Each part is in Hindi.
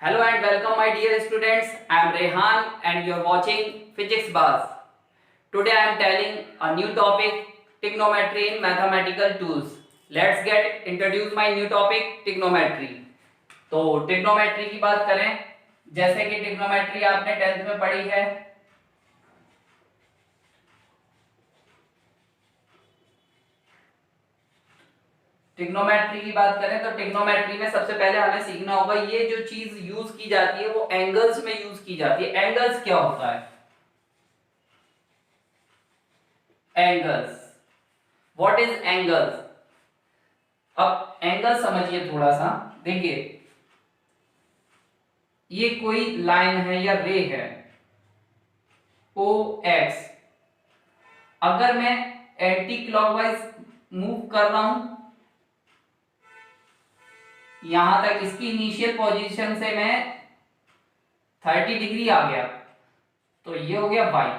Hello and welcome my dear students. I am Rehan and you are watching Physics Buzz. Today I am telling a new topic, trigonometry in mathematical tools. Let's get introduce my new topic, trigonometry. तो trigonometry की बात करें, जैसे कि trigonometry आपने 10th में पढ़ी है। ट्रिग्नोमेट्री की बात करें तो ट्रिग्नोमेट्री में सबसे पहले हमें सीखना होगा ये जो चीज यूज की जाती है वो एंगल्स में यूज की जाती है। एंगल्स क्या होता है? Angles, what is angles? अब एंगल समझिए थोड़ा सा। देखिए ये कोई लाइन है या रे है ओ एक्स, अगर मैं एंटी क्लॉकवाइज मूव कर रहा हूं यहां तक, इसकी इनिशियल पोजीशन से मैं 30 डिग्री आ गया तो ये हो गया y।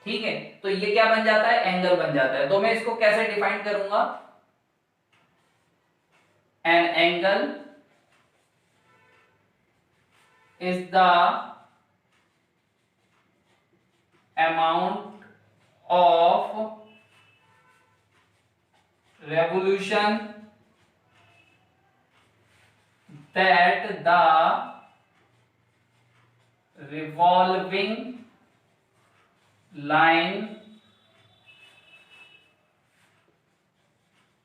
ठीक है, तो ये क्या बन जाता है? एंगल बन जाता है। तो मैं इसको कैसे डिफाइन करूंगा? An angle is the amount of revolution that the revolving line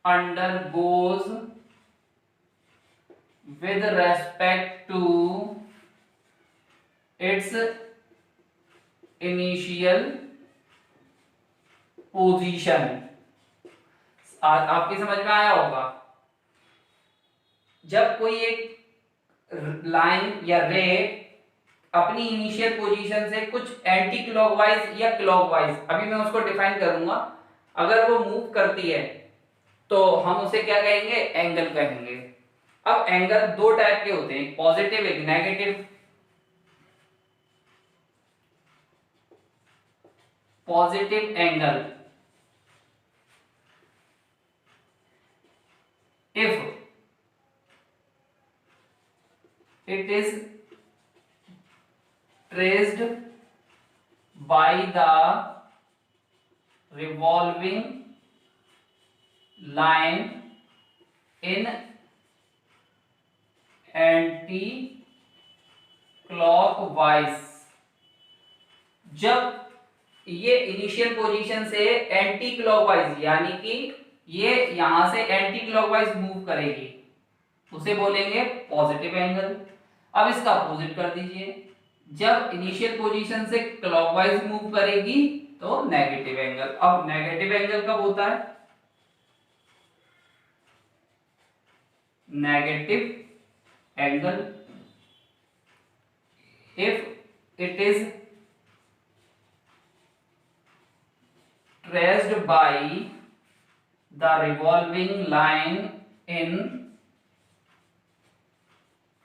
undergoes with respect to its initial position। आपकी समझ में आया होगा, जब कोई एक लाइन या रे अपनी इनिशियल पोजीशन से कुछ एंटी क्लॉकवाइज या क्लॉकवाइज, अभी मैं उसको डिफाइन करूंगा, अगर वो मूव करती है तो हम उसे क्या कहेंगे? एंगल कहेंगे। अब एंगल दो टाइप के होते हैं, पॉजिटिव एक negative. Positive angle, if it is traced by the revolving line in anti-clockwise। जब ये इनिशियल पोजीशन से एंटी क्लॉकवाइज यानी कि ये यहां से एंटी क्लॉकवाइज मूव करेगी उसे बोलेंगे पॉजिटिव एंगल। अब इसका अपोजिट कर दीजिए, जब इनिशियल पोजीशन से क्लॉकवाइज मूव करेगी तो नेगेटिव एंगल। अब नेगेटिव एंगल कब होता है? Negative angle if it is traced by the revolving line in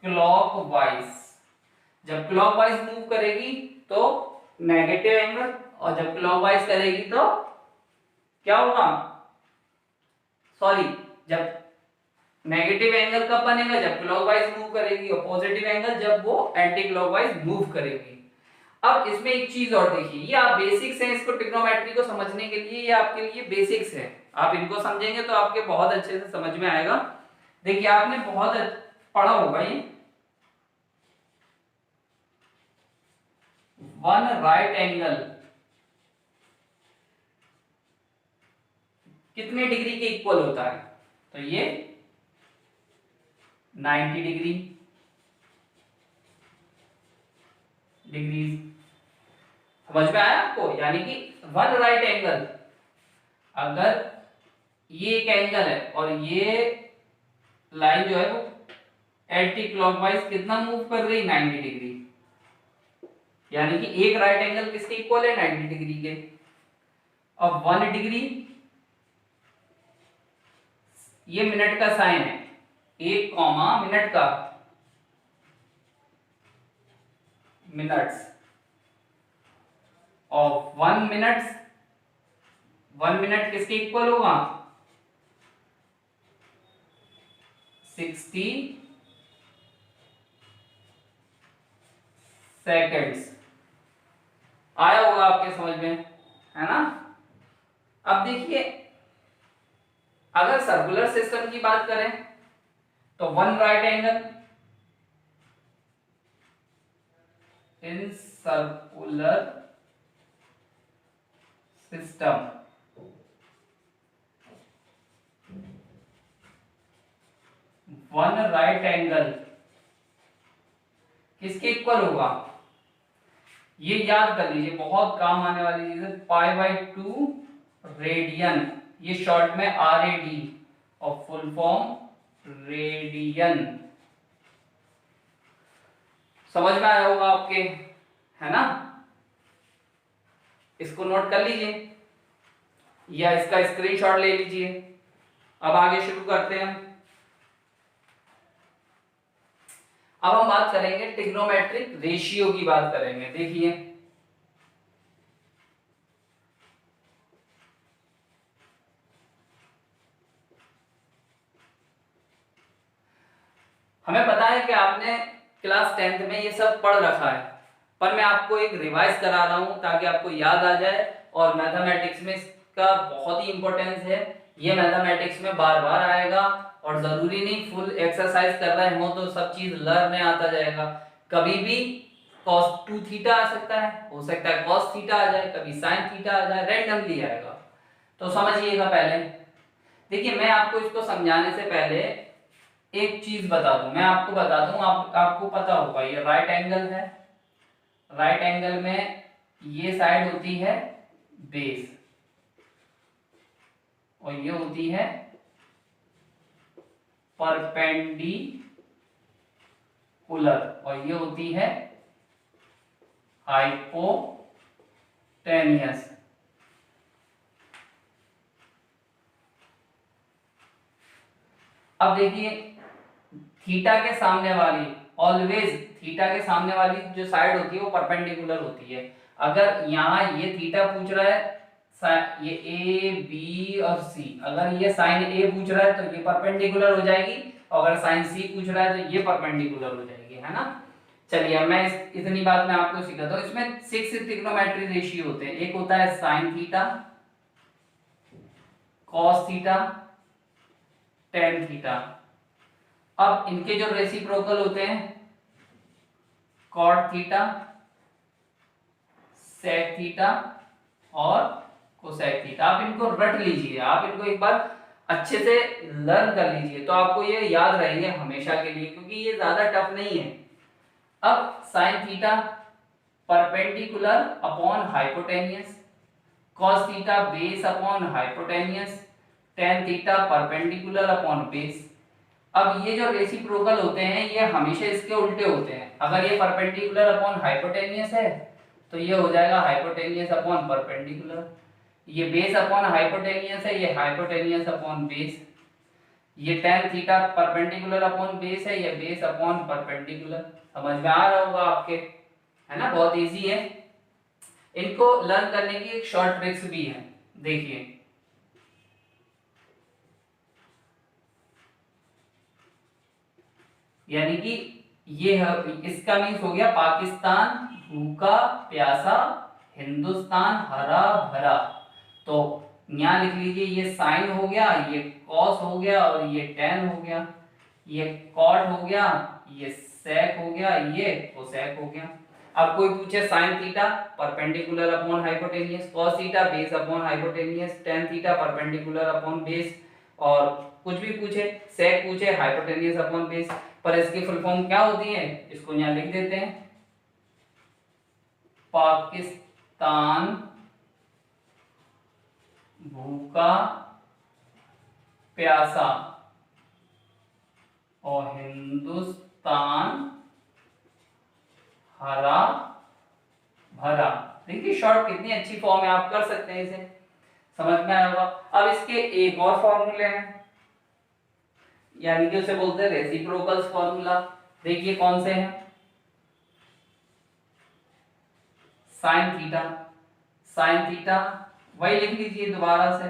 clockwise. जब क्लॉकवाइज मूव करेगी तो नेगेटिव एंगल, और जब क्लॉकवाइज करेगी तो क्या होगा? सॉरी, जब नेगेटिव एंगल कब बनेगा? जब क्लॉकवाइज मूव करेगी, और पॉजिटिव एंगल जब वो एंटी क्लॉकवाइज मूव करेगी। अब इसमें एक चीज और देखिए, ये आप बेसिक्स हैं, इसको ट्रिग्नोमेट्री को समझने के लिए ये आपके लिए बेसिक्स है। आप इनको समझेंगे तो आपके बहुत अच्छे से समझ में आएगा। देखिए आपने बहुत पढ़ा होगा ये वन राइट एंगल कितने डिग्री के इक्वल होता है? तो ये 90 डिग्री। समझ में आया आपको? यानी कि वन राइट एंगल, अगर ये एक एंगल है और ये लाइन जो है वो एंटी क्लॉकवाइज कितना मूव कर रही? 90 डिग्री। यानी कि एक राइट एंगल किसके इक्वल है? 90 डिग्री के। अब 1 डिग्री, ये मिनट का साइन है, 1 कॉमा मिनट का, मिनट्स ऑफ 1 मिनट्स। 1 मिनट किसके इक्वल होगा? 60 सेकेंड्स। आया होगा आपके समझ में, है ना। अब देखिए अगर सर्कुलर सिस्टम की बात करें तो one right angle in circular system, one right angle किसके इक्वल होगा, ये याद कर लीजिए, बहुत काम आने वाली चीज है। π/2 रेडियन, ये शॉर्ट में RAD और फुल फॉर्म रेडियन। समझ में आया होगा आपके, है ना। इसको नोट कर लीजिए या इसका स्क्रीनशॉट ले लीजिए। अब आगे शुरू करते हैं। अब हम बात करेंगे ट्रिग्नोमेट्रिक रेशियो की बात करेंगे। देखिए हमें पता है कि आपने क्लास 10th में ये सब पढ़ रखा है, पर मैं आपको एक रिवाइज करा रहा हूं ताकि आपको याद आ जाए। और मैथमेटिक्स में इसका बहुत ही इंपॉर्टेंस है, ये मैथमेटिक्स में बार बार आएगा और जरूरी नहीं फुल एक्सरसाइज कर रहे हो तो सब चीज लर्न आता जाएगा। कभी भी cos 2 थीटा आ सकता है, हो सकता है cos थीटा आ जाए, कभी sin थीटा आ जाए, रैंडमली आएगा। तो समझिएगा पहले। देखिए मैं आपको इसको समझाने से पहले एक चीज बता दूं, मैं आपको बता दूं, आपको पता होगा ये राइट एंगल है। राइट एंगल में ये साइड होती है बेस और ये होती है परपेंडिकुलर और ये होती है हाइपोटेनियस। अब देखिए थीटा के सामने वाली, ऑलवेज थीटा के सामने वाली जो साइड होती है वो परपेंडिकुलर होती है। अगर यहाँ ये थीटा पूछ रहा है, ये ए बी और सी, अगर ये साइन ए पूछ रहा है तो ये परपेंडिकुलर हो जाएगी, और अगर साइन सी पूछ रहा है तो ये परपेंडिकुलर हो जाएगी, है ना। चलिए मैं इतनी बात मैं आपको सिखाता हूँ। इसमें 6 ट्रिग्नोमेट्री रेशियो होते हैं। एक होता है sine theta, cos theta, tan theta. अब इनके जो रेसिप्रोकल होते हैं कॉट थीटा, सेक थीटा और कोसेक थीटा। आप इनको रट लीजिए, आप इनको एक बार अच्छे से लर्न कर लीजिए तो आपको ये याद रहेंगे हमेशा के लिए, क्योंकि ये ज्यादा टफ नहीं है। अब sine theta perpendicular upon hypotenuse, cos theta base upon hypotenuse, tan theta perpendicular upon base. अब ये जो रेसिप्रोकल होते हैं ये हमेशा इसके उल्टे होते हैं। अगर ये परपेंडिकुलर अपॉन हाइपोटेनियस है तो ये हो जाएगा हाइपोटेनियस अपॉन परपेंडिकुलर। ये बेस अपॉन हाइपोटेनियस है, ये हाइपोटेनियस अपॉन बेस। ये tan theta perpendicular upon base है, ये बेस अपॉन परपेंडिकुलर। समझ में आ रहा होगा आपके, है ना। बहुत इजी है। इनको लर्न करने की एक शॉर्ट ट्रिक्स भी है, देखिए। यानी कि ये इसका मीन्स हो गया पाकिस्तान भूखा प्यासा, हिंदुस्तान हरा भरा। तो यहां लिख लीजिए ये साइन हो गया, ये कॉस हो गया और ये टेन हो गया, ये कॉट हो गया, ये सेक हो गया, ये कोसेक हो गया। अब कोई पूछे sine theta perpendicular upon hypotenuse, cos theta base upon hypotenuse, tan theta perpendicular upon base, और कुछ भी पूछे, सेक पूछे हाइपोटेनियस अपॉन बेस। पर इसकी फुल फॉर्म क्या होती है, इसको यहां लिख देते हैं। पाकिस्तान भूखा प्यासा और हिंदुस्तान हरा भरा। देखिए शॉर्ट कितनी अच्छी फॉर्म है, आप कर सकते हैं इसे, समझ में आया होगा। अब इसके एक और फॉर्मूले हैं, यानी कि उसे बोलते हैं रेसिप्रोकल्स फॉर्मूला। देखिए कौन से हैं। साइन थीटा, साइन थीटा वही लिख लीजिए दोबारा से,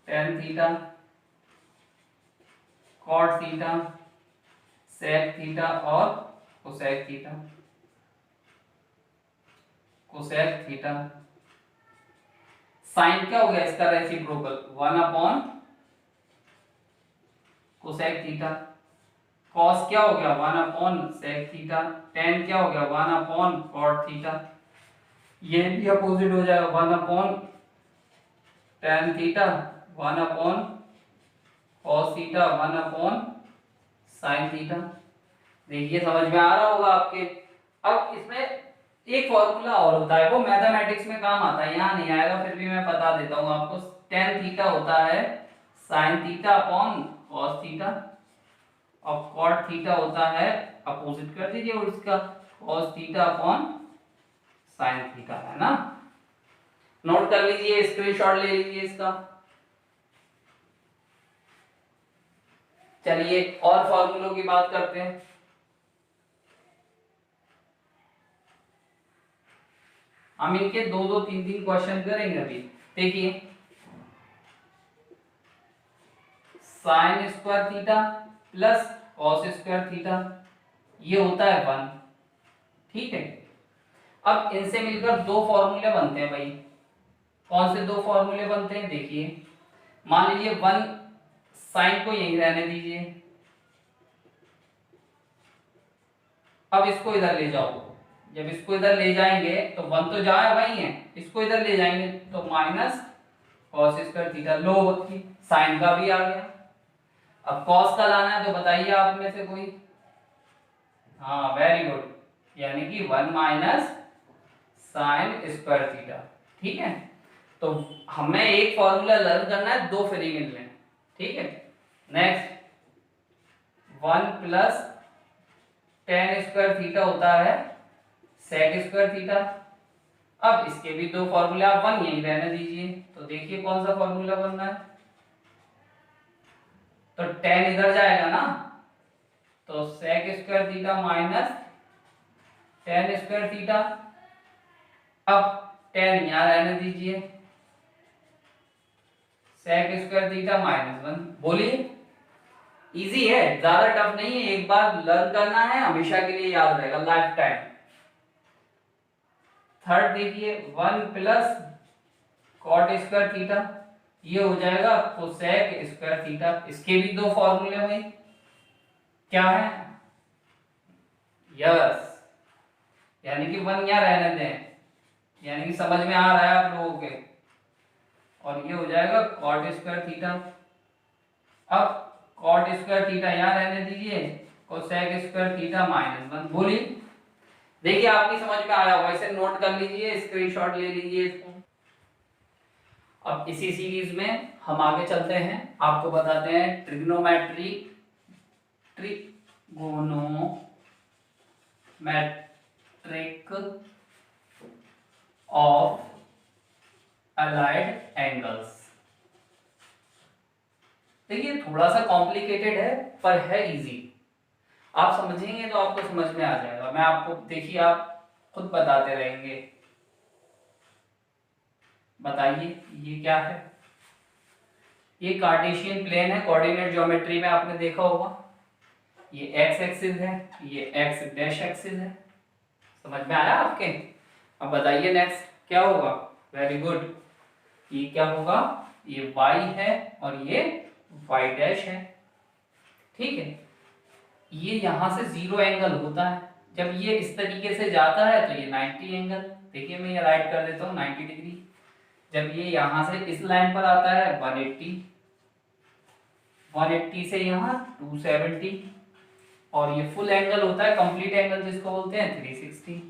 tan theta, cot theta, sec theta और cosec theta, cosec theta. Sine क्या हो गया इसका reciprocal 1 upon cosec theta. Cos क्या हो गया 1 अपॉन सेक थीटा। टेन क्या हो गया 1 अपॉन कॉट थीटा। ये भी अपोजिट हो जाएगा 1 upon tan theta, 1 upon cos theta, 1 upon sine theta. देखिए समझ में आ रहा होगा आपके। अब इसमें एक फॉर्मूला और होता है, वो मैथमेटिक्स में काम आता है, यहाँ नहीं आएगा, फिर भी मैं बता देता हूँ आपको। टेन थीटा होता है sine theta upon cos theta, और कॉट थीटा होता है, अपोजिट कर दीजिए और इसका, cos theta upon sine theta, है ना। नोट कर लीजिए, स्क्रीनशॉट ले लीजिए इसका। चलिए और फॉर्मूलों की बात करते हैं। हम इनके दो दो तीन तीन क्वेश्चन करेंगे अभी। देखिए sine square theta plus cos square theta, ये होता है 1, ठीक है। अब इनसे मिलकर दो फॉर्मूले बनते हैं भाई। कौन से दो फॉर्मूले बनते हैं देखिए। मान लीजिए 1, साइन को यही रहने दीजिए, अब इसको इधर ले जाओ। जब इसको इधर ले जाएंगे तो 1 तो जाए वही है, इसको इधर ले जाएंगे तो माइनस कॉस स्क्वायर थीटा, लो होती, साइन का भी आ गया। अब कॉस का लाना है तो बताइए आप में से कोई। हाँ वेरी गुड, यानी कि 1 माइनस साइन स्क्वायर थीटा, ठीक है। तो हमें एक फॉर्मूला लर्न करना है, दो फ्री मिल रहे हैं, ठीक है। Next 1 plus ten square theta होता है सेक स्क्वायर थीटा। अब इसके भी दो फॉर्मूले, आप 1 यही रहने दीजिए। तो देखिए कौन सा फॉर्मूला बनना है। तो टेन इधर जाएगा ना, तो sec square theta minus tan square theta. अब टेन यहां रहने दीजिए, सेक स्क्वायर थीटा माइनस 1। बोलिए, इजी है, ज्यादा टफ नहीं है, एक बार लर्न करना है, हमेशा के लिए याद रहेगा, लाइफ टाइम। थर्ड देखिए 1 प्लस कॉट स्क्वायर थीटा, ये हो जाएगा कोसेक स्क्वायर थीटा। इसके भी दो फॉर्मूले हुए, क्या है, यस, यानी कि 1 यहां रहने दें, यानी कि समझ में आ रहा है आप लोगों के। और ये हो जाएगा कॉट स्क्वायर थीटा। अब कॉट स्क्वायर थीटा यहां रहने दीजिए, कोसेक स्क्वायर थीटा माइनस 1। बोलिए, देखिए आपकी समझ में आया होगा, इसे नोट कर लीजिए, स्क्रीनशॉट ले लीजिए इसको। अब इसी सीरीज में हम आगे चलते हैं, आपको बताते हैं trigonometry, trigonometric of allied angles. देखिए थोड़ा सा कॉम्प्लिकेटेड है पर है इजी, आप समझेंगे तो आपको समझ में आ जाएगा। मैं आपको, देखिए आप खुद बताते रहेंगे। बताइए ये क्या है। ये कार्टेशियन प्लेन है, कोऑर्डिनेट ज्योमेट्री में आपने देखा होगा। ये एक्स एक्सिस है, ये एक्स डैश एक्सिस है, समझ में आया आपके। अब बताइए नेक्स्ट क्या होगा। वेरी गुड, ये क्या होगा, ये y है और ये y डैश है, ठीक है। ये यहां से 0 एंगल होता है, जब ये इस तरीके से जाता है तो ये 90 एंगल। देखिए मैं ये राइट कर देता हूँ 90 डिग्री। जब ये यहां से इस लाइन पर आता है 180, 180 से यहाँ 270, और ये फुल एंगल होता है, कंप्लीट एंगल जिसको बोलते हैं 360।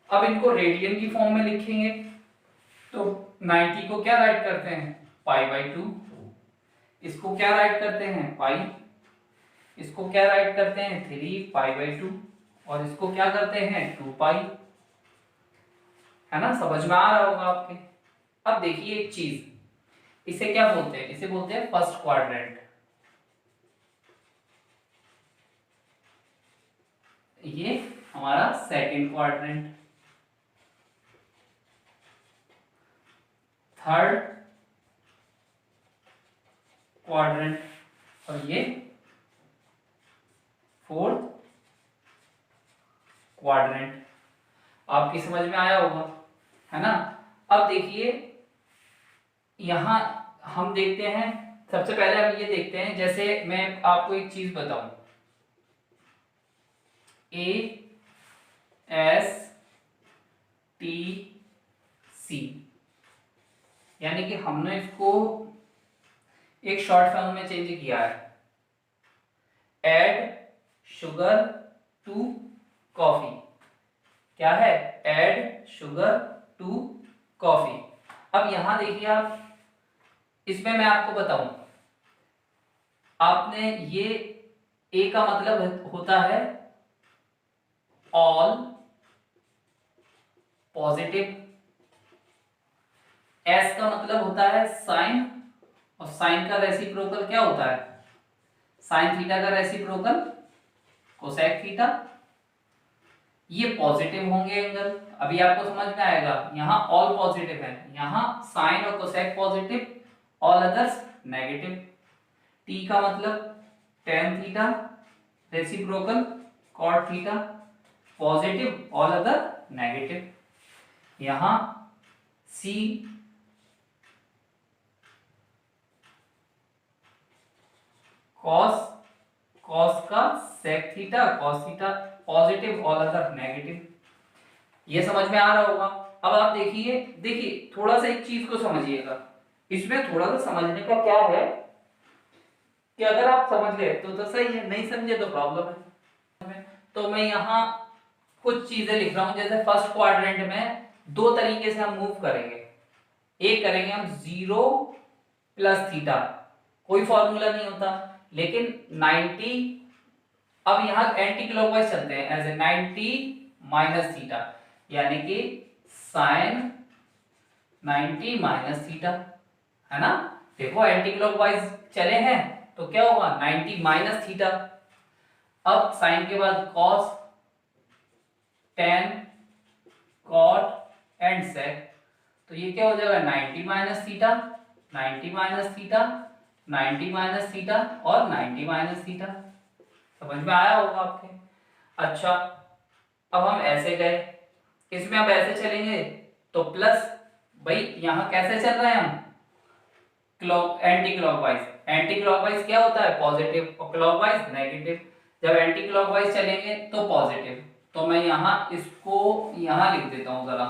अब इनको रेडियन की फॉर्म में लिखेंगे तो 90 को क्या राइट करते हैं π/2, इसको क्या राइट करते हैं पाई, इसको क्या राइट करते हैं 3 π/2, और इसको क्या करते हैं 2 पाई, है ना। समझ में आ रहा होगा आपके। अब देखिए एक चीज, इसे क्या बोलते हैं, इसे बोलते हैं फर्स्ट क्वाड्रेंट। ये हमारा सेकंड क्वाड्रेंट, थर्ड क्वाड्रेंट, और ये फोर्थ क्वाड्रेंट। आपकी समझ में आया होगा, है ना। अब देखिए यहां हम देखते हैं, सबसे पहले हम ये देखते हैं, जैसे मैं आपको एक चीज बताऊं, ASTC, यानी कि हमने इसको एक शॉर्ट फॉर्म में चेंज किया है, ऐड शुगर टू कॉफी। क्या है? Add sugar to coffee. अब यहां देखिए आप, इसमें मैं आपको बताऊं, आपने ये ए का मतलब होता है ऑल पॉजिटिव, एस का मतलब होता है साइन, और साइन का रेसिप्रोकल क्या होता है? साइन थीटा का रेसिप्रोकल कोसेक थीटा। ये पॉजिटिव होंगे एंगल, अभी आपको समझ में आएगा। यहाँ ऑल पॉजिटिव है, यहाँ साइन और cosec positive, all others negative. T का मतलब tan theta, reciprocal cot theta, positive all other negative. यहाँ सी कॉस, कॉस का sec theta, cos theta, positive all other negative. ये समझ में आ रहा होगा। अब आप देखिए, देखिए थोड़ा सा एक चीज को समझिएगा, इसमें थोड़ा सा समझने का क्या है कि अगर आप समझ गए तो सही है, नहीं समझे तो प्रॉब्लम है। तो मैं यहाँ कुछ चीजें लिख रहा हूं, जैसे फर्स्ट क्वाड्रेंट में दो तरीके से हम मूव करेंगे। एक करेंगे हम 0 प्लस थीटा, कोई फॉर्मूला नहीं होता, लेकिन 90, अब यहाँ एंटी क्लॉकवाइज चलते हैं, एज ए 90 माइनस थीटा, यानी कि साइन 90 माइनस थीटा, है ना। देखो एंटी क्लॉकवाइज चले हैं तो क्या होगा? 90 माइनस थीटा। अब साइन के बाद कॉस, टेन, कॉट एंड सेक, तो ये क्या हो जाएगा? 90 minus theta, 90 minus theta, 90 minus theta और 90 माइनस थीटा। समझ में आया होगा आपके। अच्छा, अब हम ऐसे गए, इसमें अब ऐसे चलेंगे तो प्लस, भाई यहां कैसे चल रहे हैं हम? Clock anti clockwise. Anti clockwise क्या होता है? पॉजिटिव, और क्लॉकवाइज नेगेटिव। जब एंटी क्लॉकवाइज चलेंगे तो पॉजिटिव, तो मैं यहां इसको यहां लिख देता हूं जरा,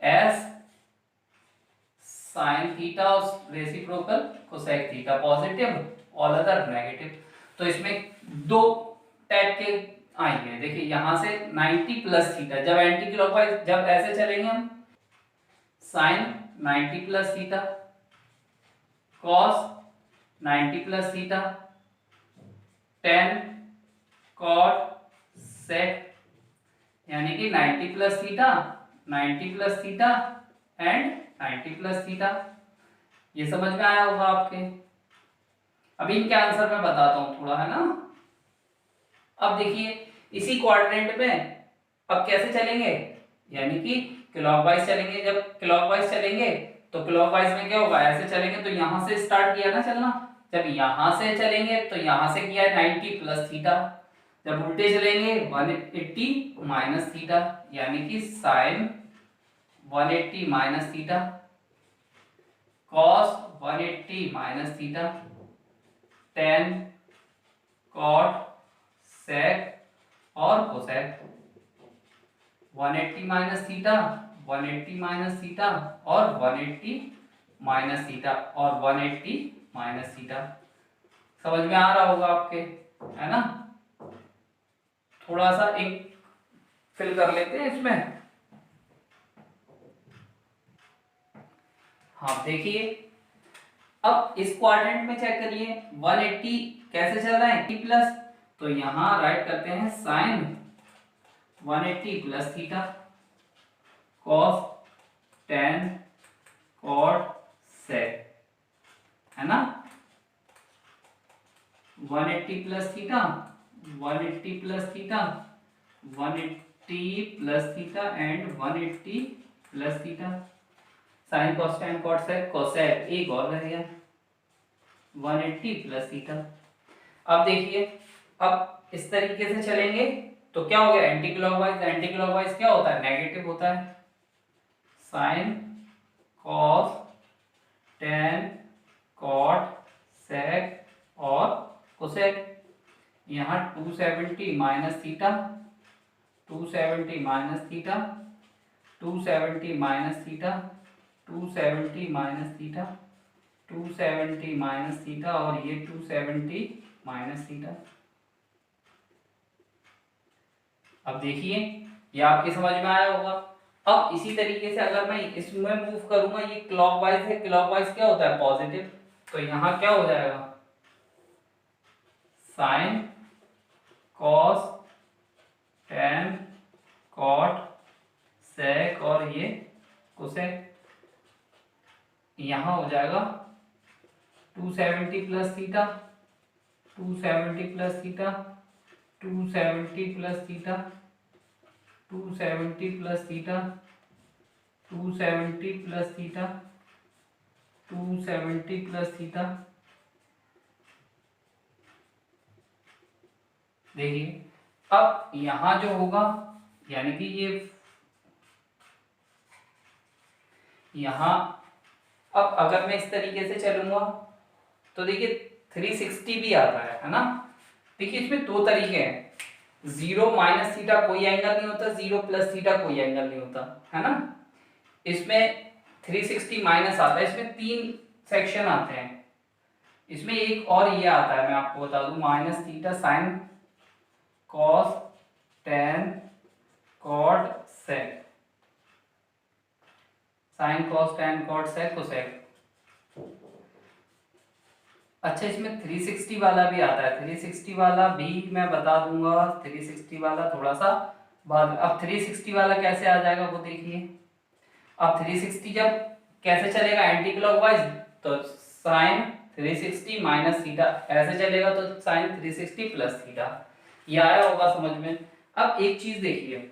एस साइन थीटा और reciprocal cosec theta, positive all other negative. तो इसमें दो टाइप के आएंगे, देखिए यहां से 90 प्लस थीटा, जब एंटी क्लॉकवाइज, जब ऐसे चलेंगे हम, sine 90 plus theta, cos 90 plus theta, tan cot sec, यानी कि 90 plus theta, 90 plus theta and 90 plus theta. ये समझ में आया होगा आपके। अभी इनके आंसर मैं बताता हूं थोड़ा, है ना। अब देखिए इसी क्वाड्रेंट में अब कैसे चलेंगे, यानी कि क्लॉकवाइज चलेंगे। जब क्लॉकवाइज चलेंगे तो क्लॉकवाइज में क्या होगा? ऐसे चलेंगे तो यहां से स्टार्ट किया ना चलना, जब यहां से चलेंगे तो यहां से किया 90 प्लस थीटा, जब उल्टे चलेंगे 180 माइनस थीटा, यानी कि sine 180 minus theta, cos 180 minus theta, tan cot sec और cosec, 180 minus theta, 180 minus theta और 180 माइनस थीटा और 180 माइनस थीटा। समझ में आ रहा होगा आपके, है ना। थोड़ा सा एक फिल कर लेते हैं इसमें। हाँ देखिए, अब इस क्वाड्रेंट में चेक करिए, 180 कैसे चल रहा है? 80 प्लस, तो यहां राइट करते हैं sine 180 plus theta, cos 10 cot sec, है ना। 180 plus theta, 180 plus theta, 180 plus theta and 180 plus theta, sine cos tan cot sec, cosec एक और रह गया, 180 प्लस थीटा। अब देखिए अब इस तरीके से चलेंगे तो क्या हो गया, एंटी क्लॉकवाइज। एंटी क्लॉकवाइज क्या होता है, नेगेटिव होता है। Sign, cos, tan, cot, sec और कोसेक। यहाँ 270 minus theta, 270 minus theta, 270 minus theta, 270 minus theta, 270 minus theta और ये 270 माइनस थीटा। अब देखिए ये आपकी समझ में आया होगा। अब इसी तरीके से अगर मैं इसमें मूव करूंगा, ये क्लॉकवाइज है, क्लॉकवाइज क्या होता है, पॉजिटिव। तो यहां क्या हो जाएगा, sign, cos, tan, cot, sec और ये कोसेक। यहां हो जाएगा 270 plus theta, 270 plus theta, 270 plus theta, 270 plus theta, 270 plus theta, 270 plus theta. देखिए अब यहां जो होगा, यानी कि ये यहां, अब अगर मैं इस तरीके से चलूंगा तो देखिए 360 भी आता है ना। देखिए इसमें दो तरीके हैं, 0 माइनस थीटा कोई एंगल नहीं होता, 0 प्लस थीटा कोई एंगल नहीं होता, है ना। इसमें 360 माइनस आता है, इसमें 3 सेक्शन आते हैं। इसमें एक और ये आता है, मैं आपको बता दूं, minus theta sine cos tan cot sec, sine cos tan cot sec cosec. अच्छा इसमें 360 वाला भी आता है, 360 वाला भी मैं बता दूंगा, 360 वाला थोड़ा सा बाद। अब 360 वाला कैसे आ जाएगा वो देखिए। अब 360 जब कैसे चलेगा, एंटी क्लॉकवाइज, तो साइन 360 माइनस थीटा, ऐसे चलेगा तो साइन 360 प्लस थीटा। ये आया होगा समझ में। अब एक चीज देखिए,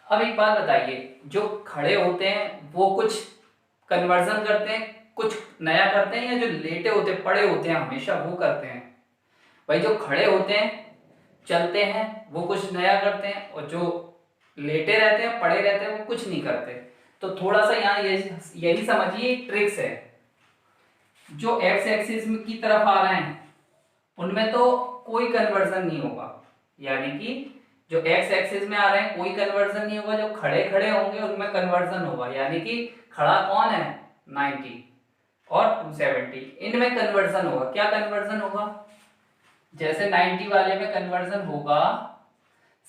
अब एक बात बताइए, जो खड़े होते हैं वो कुछ कन्वर्जन करते हैं, कुछ नया करते हैं, या जो लेटे होते पड़े होते हैं हमेशा वो करते हैं। भाई जो खड़े होते हैं चलते हैं वो कुछ नया करते हैं, और जो लेटे रहते हैं पड़े रहते हैं वो कुछ नहीं करते। तो थोड़ा सा यहाँ यही समझिए ट्रिक्स है। जो एक्स एक्सिस की तरफ आ रहे हैं उनमें तो कोई कन्वर्जन नहीं होगा, यानी कि जो एक्स एक्सिस में आ रहे हैं कोई कन्वर्जन नहीं होगा, जो खड़े खड़े होंगे उनमें कन्वर्जन होगा, यानी कि खड़ा कौन है 90 और 270, इनमें कन्वर्जन होगा। क्या कन्वर्जन होगा, जैसे 90 वाले में कन्वर्जन होगा,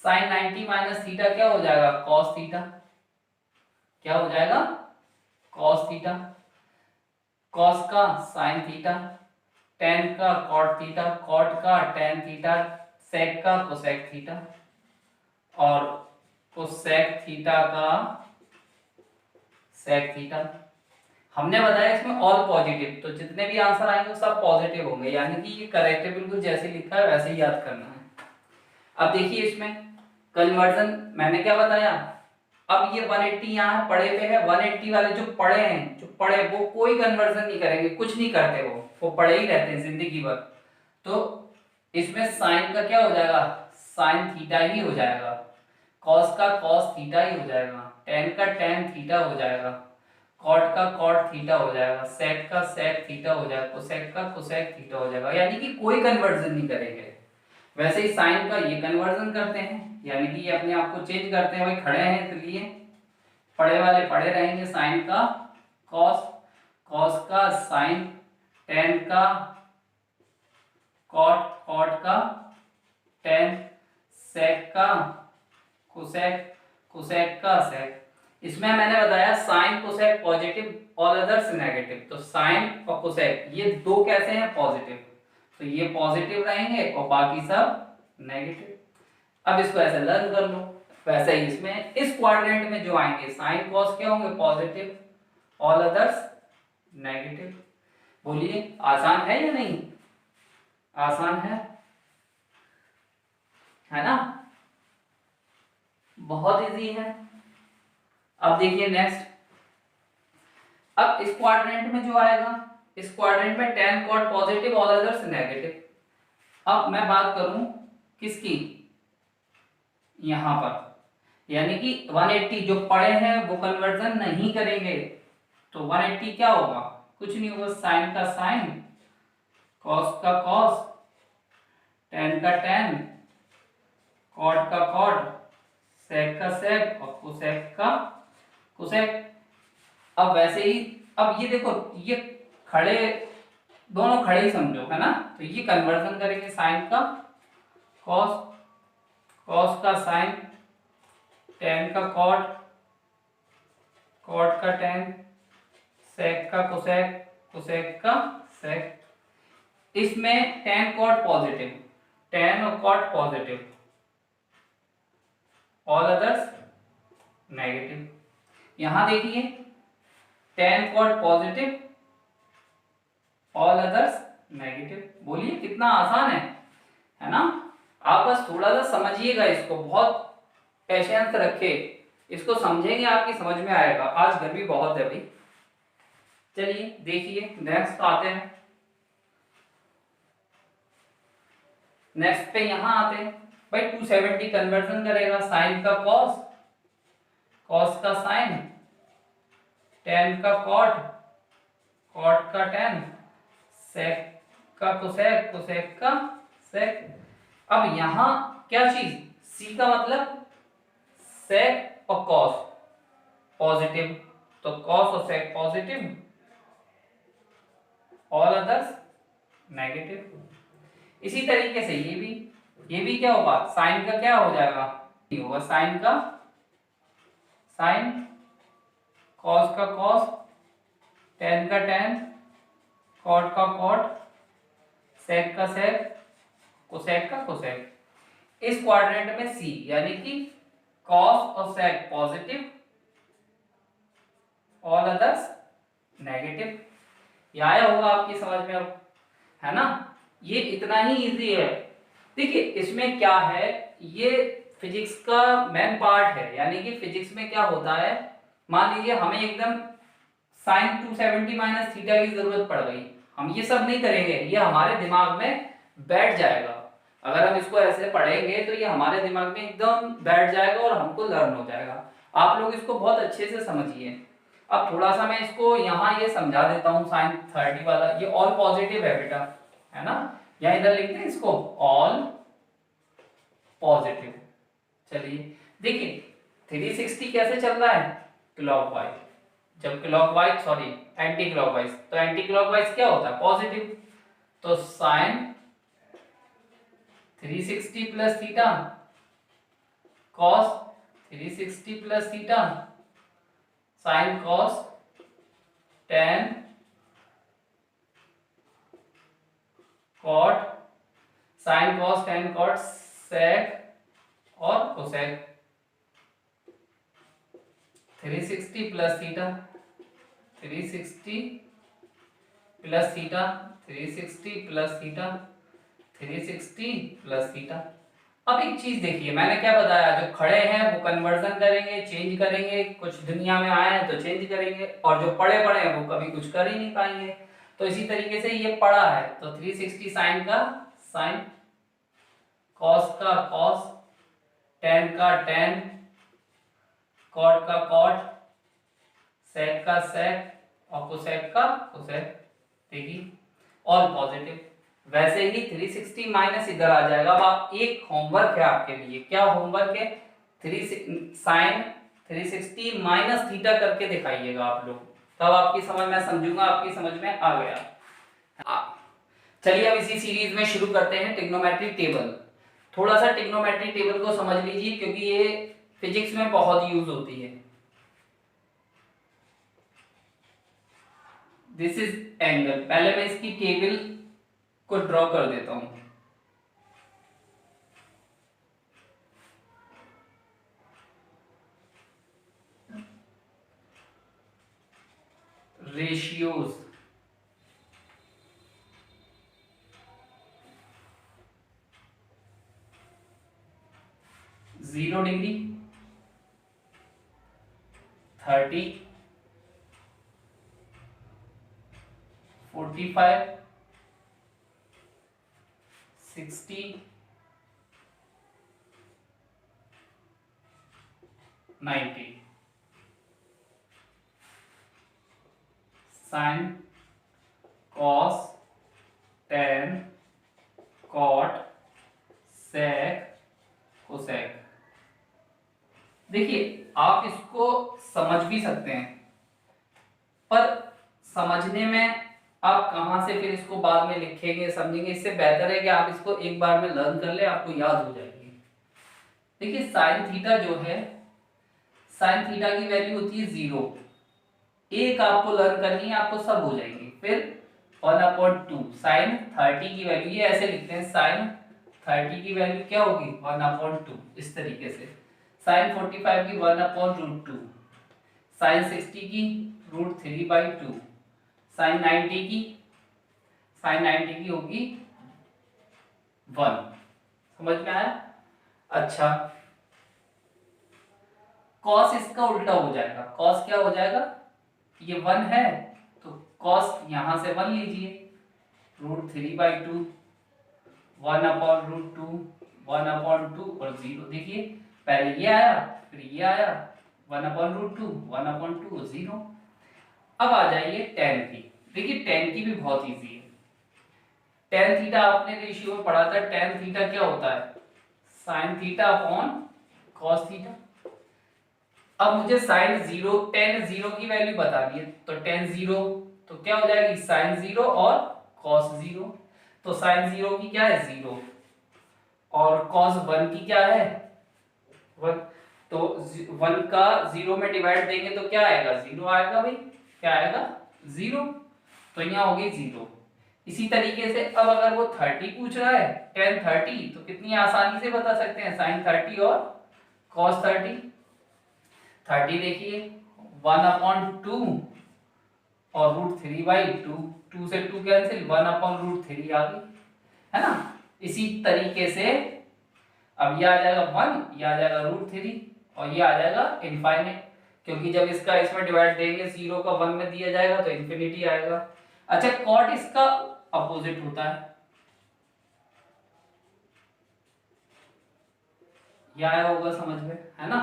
साइन 90 माइनस थीटा क्या हो जाएगा, कॉस थीटा। क्या हो जाएगा, कॉस थीटा। कॉस का साइन थीटा, टेन का कॉट थीटा, कॉट का टेन थीटा, सेक का कोसेक थीटा, और कोसेक थीटा का सेक थीटा। हमने बताया इसमें ऑल पॉजिटिव, तो जितने भी आंसर आएंगे सब पॉजिटिव होंगे, यानी कि ये करेक्ट है, बिल्कुल जैसे लिखा है वैसे ही याद करना है। अब देखिए इसमें कन्वर्जन मैंने क्या बताया, अब ये 180 यहाँ पड़े पे है, 180 वाले जो पड़े हैं, जो पड़े वो कोई कन्वर्जन नहीं करेंगे, कुछ नहीं करते, वो पड़े ही रहते हैं जिंदगी भर। तो इसमें साइन का क्या हो जाएगा, साइन थीटा ही हो जाएगा, कॉस का कॉस थीटा ही हो जाएगा, टेन का टेन थीटा हो जाएगा, कॉट का कॉट थीटा हो जाएगा, सेक का सेक थीटा हो जाएगा, कोसेक का कोसेक थीटा हो जाएगा, यानी कि कोई कन्वर्जन नहीं करेंगे। वैसे ही साइन का ये कन्वर्जन करते हैं, यानी कि ये अपने आप को चेंज करते हैं, भाई खड़े हैं इसलिए पड़े वाले पड़े रहेंगे, साइन का कॉस, कॉस का साइन, टेन का कॉट, कॉट का टेन, सेक का कोसेक, कोसेक का सेक। इसमें मैंने बताया sine cosec positive, all others negative. तो साइन और कोसेक ये दो कैसे हैं, पॉजिटिव, तो ये पॉजिटिव रहेंगे और बाकी सब नेगेटिव। अब इसको ऐसे लर्न कर लो। वैसे ही इसमें इस क्वाड्रेंट में जो आएंगे साइन कॉस क्या होंगे, पॉजिटिव, ऑल अदर्स नेगेटिव। बोलिए आसान है या नहीं, आसान है ना, बहुत इजी है। अब देखिए नेक्स्ट, अब इस क्वाड्रेंट में जो आएगा इस क्वाड्रेंट में tan cot positive, all others negative. अब मैं बात करूं किसकी, यहां पर, यानी कि 180 जो पड़े हैं वो कन्वर्जन नहीं करेंगे, तो 180 क्या होगा, कुछ नहीं होगा, साइन का साइन, कॉस का कॉस, टेन का टेन, कॉट का कॉट, सेक का सेक और कोसेक का कोसेक। अब वैसे ही, अब ये देखो, ये खड़े, दोनों खड़े ही समझो, है ना, तो ये कन्वर्जन करेंगे, साइन का कॉस, कॉस का साइन, टेन का कॉट, कॉट का टेन, सेक का कोसेक, कोसेक का सेक। इसमें टेन कॉट पॉजिटिव, टेन और cot positive, all others negative. यहां देखिए tan cot positive, all others negative. बोलिए कितना आसान है ना। आप बस थोड़ा सा समझिएगा इसको, बहुत पेशेंस रखे, इसको समझेंगे आपकी समझ में आएगा। आज गर्मी बहुत है भाई। चलिए देखिए नेक्स्ट आते हैं, नेक्स्ट पे यहां आते हैं भाई, 270 कन्वर्जन करेगा, साइन का कॉस, कॉस का साइन, टेन का कॉट, कॉट का टेन, सेक का कोसेक, कोसेक का सेक। अब यहां क्या चीज, सी का मतलब सेक और कॉस पॉजिटिव, तो कॉस और सेक पॉजिटिव, ऑल अदर्स नेगेटिव। इसी तरीके से ये भी क्या होगा, साइन का क्या हो जाएगा, ये होगा साइन का साइन, कॉस का कॉस, टेन का टेन, कॉट का कॉट, सेक का सेक, कोसेक का कोसेक। इस क्वाड्रेंट में सी यानी कि कॉस और सेक पॉजिटिव, ऑल अदर्स नेगेटिव। ये आया होगा आपकी समझ में अब, है ना। ये इतना ही इजी है। देखिए इसमें क्या है, ये फिजिक्स का मेन पार्ट है, यानी कि फिजिक्स में क्या होता है, मान लीजिए हमें एकदम साइन 270 माइनस थीटा की जरूरत पड़ गई, हम ये सब नहीं करेंगे, ये हमारे दिमाग में बैठ जाएगा। अगर हम इसको ऐसे पढ़ेंगे तो ये हमारे दिमाग में एकदम बैठ जाएगा और हमको लर्न हो जाएगा। आप लोग इसको बहुत अच्छे से समझिए। अब थोड़ा सा मैं इसको यहाँ ये समझा देता हूँ, साइन 30 वाला, ये ऑल पॉजिटिव है बेटा, है ना, या इधर लिखते हैं इसको ऑल पॉजिटिव। चलिए देखिए 360 कैसे चल रहा है, क्लॉकवाइज, जब क्लॉकवाइज सॉरी एंटी क्लॉकवाइज, तो एंटी क्लॉकवाइज क्या होता है, पॉजिटिव, तो sine 360 plus theta, cos 360 plus theta, sine cos tan, cot, sine cos tan cot, sec और cosec. 360 plus theta, 360 plus theta, 360 plus theta, 360 plus theta. अब एक चीज देखिए, मैंने क्या बताया, जो खड़े हैं वो कन्वर्जन करेंगे, चेंज करेंगे, कुछ दुनिया में आए हैं तो चेंज करेंगे, और जो पड़े पड़े हैं वो कभी कुछ कर ही नहीं पाएंगे। तो इसी तरीके से ये पड़ा है, तो 360 साइन का साइन, कॉस का कॉस, टेन का टेन, कॉट का कॉट, सेक का सेक और कोसेक का कोसेक। देखिए ऑल पॉजिटिव। वैसे ही 360 माइनस इधर आ जाएगा। अब आप एक होमवर्क है आपके लिए, क्या होमवर्क है, 3 साइन 360 माइनस थीटा करके दिखाइएगा आप लोग, तब आपकी समझ में, समझूंगा आपकी समझ में आ गया। चलिए अब इसी सीरीज में शुरू करते हैं ट्रिग्नोमेट्री टेबल। थोड़ा सा ट्रिग्नोमेट्री टेबल को समझ लीजिए, क्योंकि ये फिजिक्स में बहुत यूज होती है। दिस इज एंगल, पहले मैं इसकी टेबल को ड्रॉ कर देता हूं। Ratios, 0 degree, 30, 45, 60, 90 sine, cos, tan, cot, sec, cosec. देखिए आप इसको समझ भी सकते हैं, पर समझने में आप कहां से फिर इसको बाद में लिखेंगे समझेंगे, इससे बेहतर है कि आप इसको एक बार में लर्न कर ले, आपको याद हो जाएगी। देखिए साइन थीटा जो है, साइन थीटा की वैल्यू होती है 0। एक आपको लर्न करनी है, आपको सब हो जाएंगे। फिर 1/2 साइन 30 की वैल्यू, ये ऐसे लिखते हैं, साइन 30 की वैल्यू क्या होगी 1/2, इस तरीके से। साइन 45 की 1/√2, साइन 60 की √3/2, साइन 90 की, साइन 90 की होगी 1। समझ में आया? अच्छा कॉस इसका उल्टा हो जाएगा। कॉस क्या हो जाएगा, ये 1 है तो कॉस यहां से 1 लीजिए, √3/2, 1/√2, 1/2 और 0। देखिए पहले ये आया फिर ये आया, 1/√2, 1/2 और 0। अब आ जाइए टेन की। देखिए टेन की भी बहुत इजी है। टेन थीटा आपने रेशियो में पढ़ा था, टेन थीटा क्या होता है, sine theta upon cos theta. अब मुझे साइन 0, टेन 0 की वैल्यू बतानी है, तो टेन 0 तो क्या हो जाएगी साइन 0 और कॉस 0। तो साइन 0 की क्या है 0 और कॉस 1 की क्या है 1। तो 1 का 0 में डिवाइड देंगे तो क्या आएगा 0 आएगा भाई, क्या आएगा 0। तो यहाँ होगी 0। इसी तरीके से अब अगर वो 30 पूछ रहा है, टेन 30, तो कितनी आसानी से बता सकते हैं साइन 30 और कॉस 30। 30 देखिए 1/2 और √3/2, 2 से 2 कैंसिल, 1/√3 आ गई, है ना। इसी तरीके से अब ये आ जाएगा 1, ये आ जाएगा √3 और ये आ जाएगा इनफाइनाइट, क्योंकि जब इसका इसमें डिवाइड देंगे 0 का 1 में दिया जाएगा तो इन्फिनिटी आएगा। अच्छा कॉट इसका अपोजिट होता है, यह आया होगा समझ में, है ना।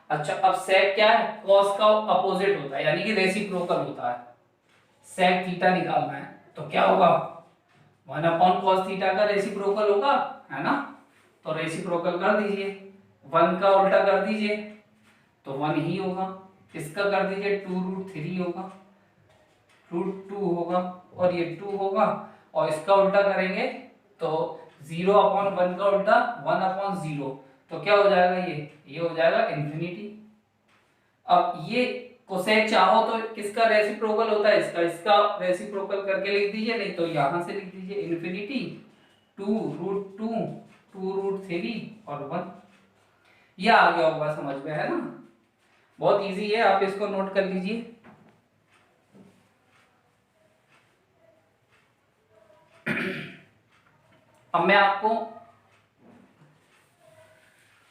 अच्छा अब सेक क्या है, कॉस का अपोजिट होता है, यानी कि रेसिप्रोकल होता है। सेक थीटा निकालना है तो क्या होगा 1/cos थीटा का रेसिप्रोकल होगा, है ना। तो रेसिप्रोकल कर दीजिए, 1 का उल्टा कर दीजिए तो 1 ही होगा, इसका कर दीजिए 2√3 होगा, √2 होगा और ये 2 होगा, और इसका उल्टा करेंगे तो 0/1 का उल्टा 1/0, तो क्या हो जाएगा ये हो जाएगा इन्फिनिटी। अब ये कोसेक चाहो तो किसका रेसिप्रोकल होता है, इसका रेसिप्रोकल करके लिख दीजिए, नहीं तो यहां से लिख दीजिए इन्फिनिटी 2√2, 2√3 और 1। ये आ गया होगा समझ में, है ना। बहुत इजी है, आप इसको नोट कर लीजिए। अब मैं आपको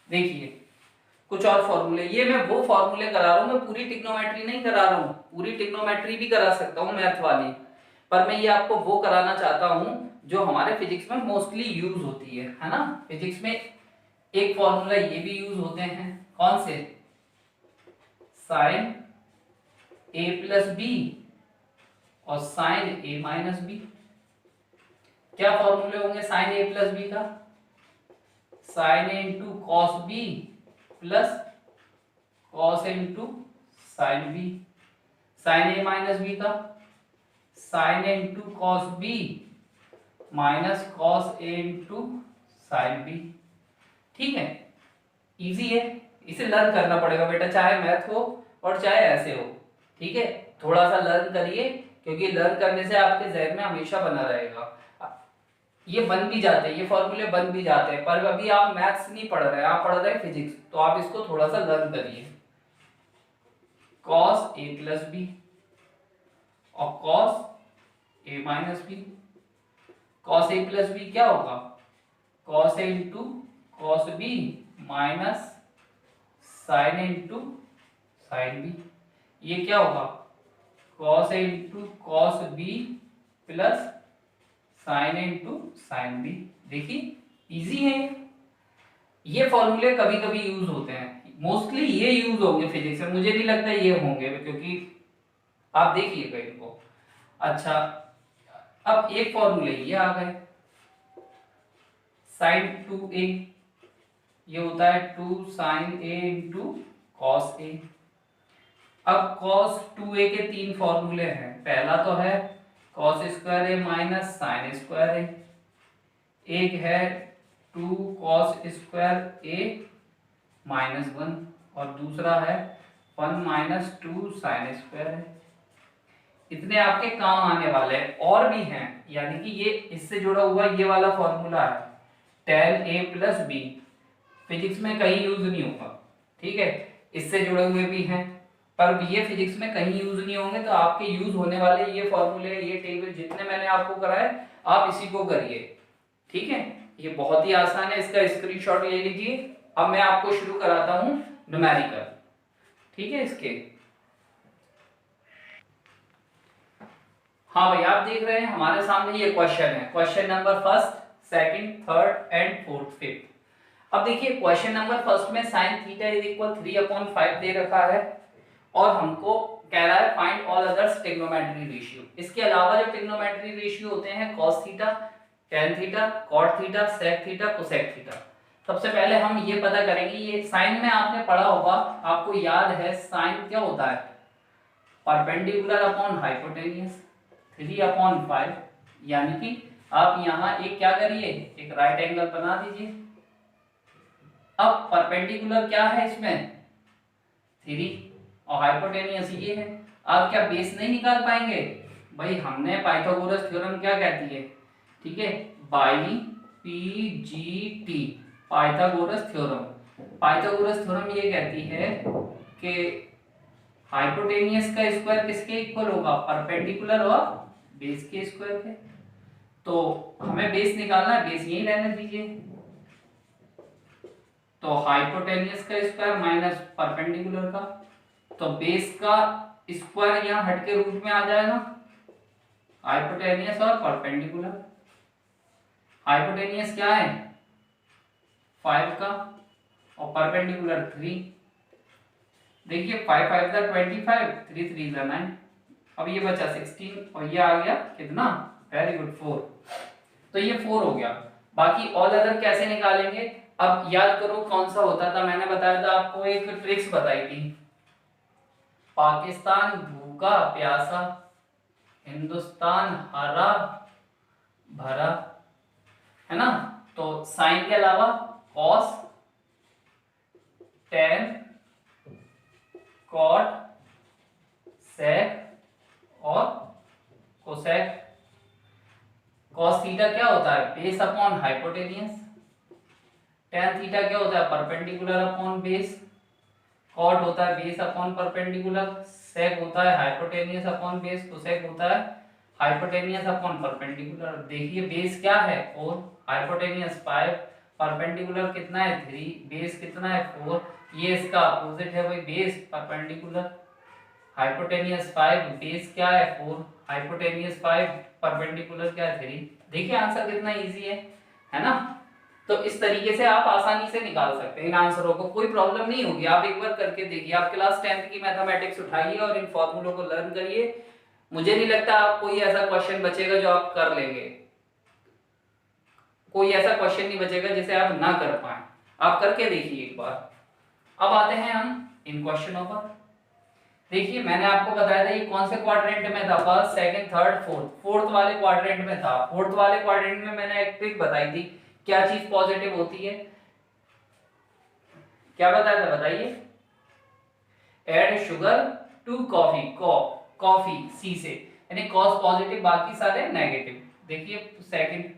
देखिए कुछ और फॉर्मूले, ये मैं वो फॉर्मूले करा रहा हूं, मैं पूरी ट्रिग्नोमेट्री नहीं करा रहा हूं, पूरी ट्रिग्नोमेट्री भी करा सकता हूं मैथ वाली, पर मैं ये आपको वो कराना चाहता हूं जो हमारे फिजिक्स में मोस्टली यूज होती है ना। फिजिक्स में एक फॉर्मूला ये भी यूज होते हैं, कौन से, साइन a+b और साइन a-b। क्या फॉर्मूले होंगे साइन a+b का, sine a into cos b plus cos a into sine b। Sine a-b का sine a into cos b minus cos a into sine b। ठीक है, इजी है, इसे लर्न करना पड़ेगा बेटा, चाहे मैथ हो और चाहे ऐसे हो। ठीक है, थोड़ा सा लर्न करिए, क्योंकि लर्न करने से आपके जहन में हमेशा बना रहेगा। ये बन भी जाते हैं, ये फॉर्मूले बन भी जाते हैं, पर अभी आप मैथ्स नहीं पढ़ रहे हैं, आप पढ़ रहे हैं फिजिक्स, तो आप इसको थोड़ा सा लर्न करिए। cos a+b और cos a-b। cos a+b क्या होगा, cos a into cos b minus sine a into sine b। ये क्या होगा cos a into cos b plus sine A into sine B. देखिए इजी है। ये फॉर्मूले कभी कभी यूज होते हैं, मोस्टली ये यूज होंगे फिजिक्स में, मुझे नहीं लगता ये होंगे, क्योंकि आप देखिएगा इनको। अच्छा, अब एक फॉर्मूले ये आ गए, साइन 2a, ये होता है 2 sign A into cos A. अब कॉस 2a के तीन फॉर्मूले हैं, पहला तो है कॉस स्क्वायर ए माइनस साइन स्क्वायर ए, एक है 2 कॉस स्क्वायर ए माइनस 1, और दूसरा है 1 माइनस 2 साइन स्क्वायर है। इतने आपके काम आने वाले हैं, और भी हैं, यानी कि ये इससे जुड़ा हुआ ये वाला फॉर्मूला है tan a plus B, physics में कहीं यूज नहीं होगा, ठीक है, इससे जुड़े हुए भी हैं, पर ये फिजिक्स में कहीं यूज नहीं होंगे। तो आपके यूज होने वाले ये फॉर्मूले, ये टेबल जितने मैंने आपको कराए, आप इसी को करिए, ठीक है। ये बहुत ही आसान है, इसका स्क्रीनशॉट ले लीजिए। अब मैं आपको शुरू कराता हूं न्यूमेरिकल, ठीक है। इसके हाँ भाई, आप देख रहे हैं हमारे सामने ये क्वेश्चन है, question number first, second, third and fourth, fifth. अब देखिए क्वेश्चन नंबर फर्स्ट में साइन थीटा इज इक्वल 3/5 दे रखा है, और हमको कह रहा है find all others trigonometry ratio. इसके अलावा जो ट्रिग्नोमेट्री रेशियो होते हैं cos theta, tan theta, cot theta, sec theta, cosec theta. सबसे पहले हम ये पता करेंगे, ये साइन में आपने पढ़ा होगा, आपको याद है साइन क्या होता है, परपेंडिकुलर अपॉन हाइपोटेनियस, 3/5, यानी कि आप यहाँ एक क्या करिए, एक राइट एंगल बना दीजिए। अब परपेंडिकुलर क्या है इसमें, 3, और हाइपोटेनियस ये है। आप क्या बेस नहीं निकाल पाएंगे भाई, हमने पाइथागोरस थ्योरम क्या कहती है, ठीक है, by PGT, Pythagoras theorem. Pythagoras theorem ये कहती है कि हाइपोटेनियस का स्क्वायर किसके इक्वल होगा, परपेंडिकुलर और बेस के स्क्वायर के। तो हमें बेस निकालना है, बेस यही रहने दीजिए। तो हाइपोटेनियस का स्क्वायर माइनस परपेंडिकुलर का, तो बेस का स्क्वायर यहाँ हट के रूट में आ जाएगा, हाइपोटेनियस और परपेंडिकुलर। हाइपोटेनियस क्या है 5 का, और परपेंडिकुलर 3। देखिए 5 5 जा 25, 3 3 जा 9, अब ये बचा 16, और ये आ गया कितना, वेरी गुड 4। तो ये 4 हो गया। बाकी ऑल अदर कैसे निकालेंगे, अब याद करो कौन सा होता था, मैंने बताया था आपको, एक ट्रिक्स बताई थी, पाकिस्तान भूखा प्यासा, हिंदुस्तान हरा भरा, है ना। तो साइन के अलावा कॉस, टेन, कॉट, सेक और कोसेक। कॉस थीटा क्या होता है, base upon hypotenuse. Tan theta क्या होता है, परपेंडिकुलर अपॉन बेस। कॉट होता है बेस अपॉन परपेंडिकुलर। सेक होता है हाइपोटेनियस अपॉन बेस। कोसेक होता है हाइपोटेनियस अपॉन परपेंडिकुलर। देखिए बेस क्या है 4, हाइपोटेनियस 5, परपेंडिकुलर कितना है 3, बेस कितना है 4। ये इसका अपोजिट है भाई, बेस परपेंडिकुलर, हाइपोटेनियस 5, बेस क्या है 4, हाइपोटेनियस 5, परपेंडिकुलर क्या है 3। देखिए आंसर कितना इजी है ना। तो इस तरीके से आप आसानी से निकाल सकते हैं इन आंसरों को, कोई प्रॉब्लम नहीं होगी। आप एक बार करके देखिए, आप क्लास 10th की मैथमेटिक्स उठाइए और इन फॉर्मूलों को लर्न करिए। मुझे नहीं लगता आप कोई ऐसा क्वेश्चन बचेगा जो आप कर लेंगे, कोई ऐसा क्वेश्चन नहीं बचेगा जिसे आप ना कर पाए। आप करके देखिए एक बार। अब आते हैं हम इन क्वेश्चनों पर। देखिए मैंने आपको बताया था ये कौन से क्वाड्रेंट में था, first, second, third, fourth. Fourth वाले क्वाड्रेंट में था। फोर्थ वाले क्वाड्रेंट में मैंने एक ट्रिक बताई थी, क्या चीज पॉजिटिव होती है, क्या बताया था बताइए, add sugar to coffee, coffee C से, यानी कॉस पॉजिटिव बाकी सारे नेगेटिव। देखिए सेकंड,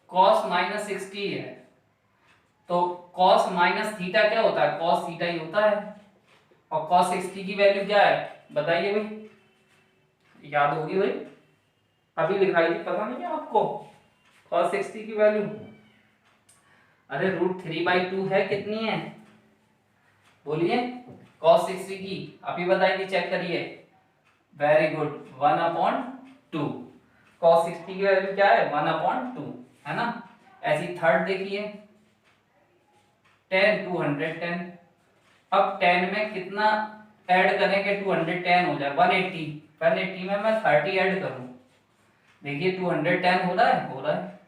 कॉस -60 है, तो कॉस माइनस थीटा क्या होता है, कॉस थीटा ही होता है। और cos 60 की वैल्यू क्या है बताइए भाई, याद होगी भाई, अभी लिखाई थी, पता नहीं है आपको cos 60 की वैल्यू, अरे √3/2 है, कितनी है बोलिए, cos 60 की अभी बताई थी, चेक करिए, वेरी गुड 1/2। cos 60 की वैल्यू क्या है 1/2 है ना। ऐसी थर्ड देखिए tan 210। अब 10 में कितना ऐड करेंगे 210 हो जाए 180। 180 में मैं 30 ऐड करूं, देखिए 210 हो रहा है, हो रहा है।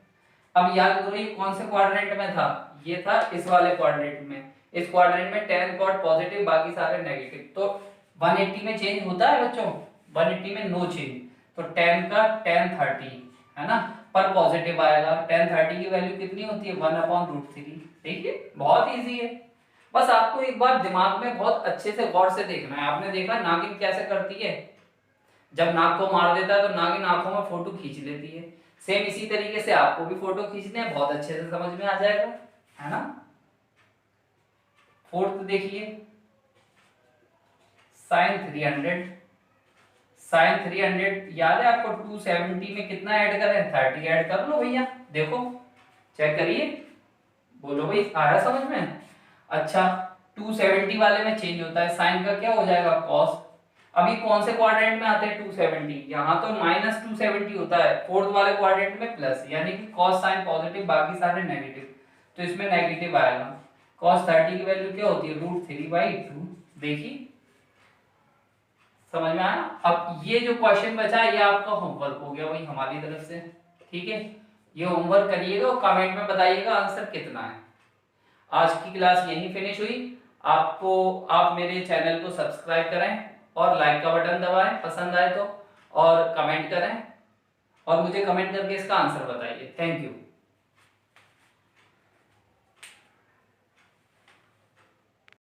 अब याद करो ये कौन से क्वाड्रेंट में था, ये था इस वाले क्वाड्रेंट में। इस क्वाड्रेंट में tan cot पॉजिटिव बाकी सारे नेगेटिव, तो 180 में चेंज होता है बच्चों, 180 में नो चेंज। तो tan का tan 30 है ना, पर पॉजिटिव आएगा। tan 30 की वैल्यू कितनी होती है 1/√3। देखिए बहुत इजी है, बस आपको एक बार दिमाग में बहुत अच्छे से गौर से देखना है। आपने देखा नागिन कैसे करती है, जब नाक को मार देता है तो नागिन आंखों में फोटो खींच लेती है। सेम इसी तरीके से आपको भी फोटो खींचने हैं, बहुत अच्छे से समझ में आ जाएगा, है ना। फोर्थ देखिए sin 300। sin 300 याद है आपको, 270 में कितना ऐड करें 30 ऐड कर लो भैया, देखो चेक करिए, बोलो भाई आया समझ में। अच्छा 270 वाले में चेंज होता है, साइन का क्या हो जाएगा cos। अभी कौन से क्वाड्रेंट में आते हैं 270, यहाँ तो -270 होता है, फोर्थ वाले क्वाड्रेंट में प्लस, यानी कि cos साइन पॉजिटिव बाकी सारे नेगेटिव, तो इसमें नेगेटिव आएगा। cos 30 की वैल्यू क्या होती है √3/2। देखिए समझ में आया। अब ये जो क्वेश्चन बचा है ये आपका होमवर्क हो गया भाई हमारी तरफ से, ठीक है। ये होमवर्क करिएगा और कमेंट में बताइएगा आंसर कितना है। आज की क्लास यहीं फिनिश हुई। आपको आप मेरे चैनल को सब्सक्राइब करें और लाइक का बटन दबाएं पसंद आए तो, और कमेंट करें और मुझे कमेंट करके इसका आंसर बताइए। Thank you.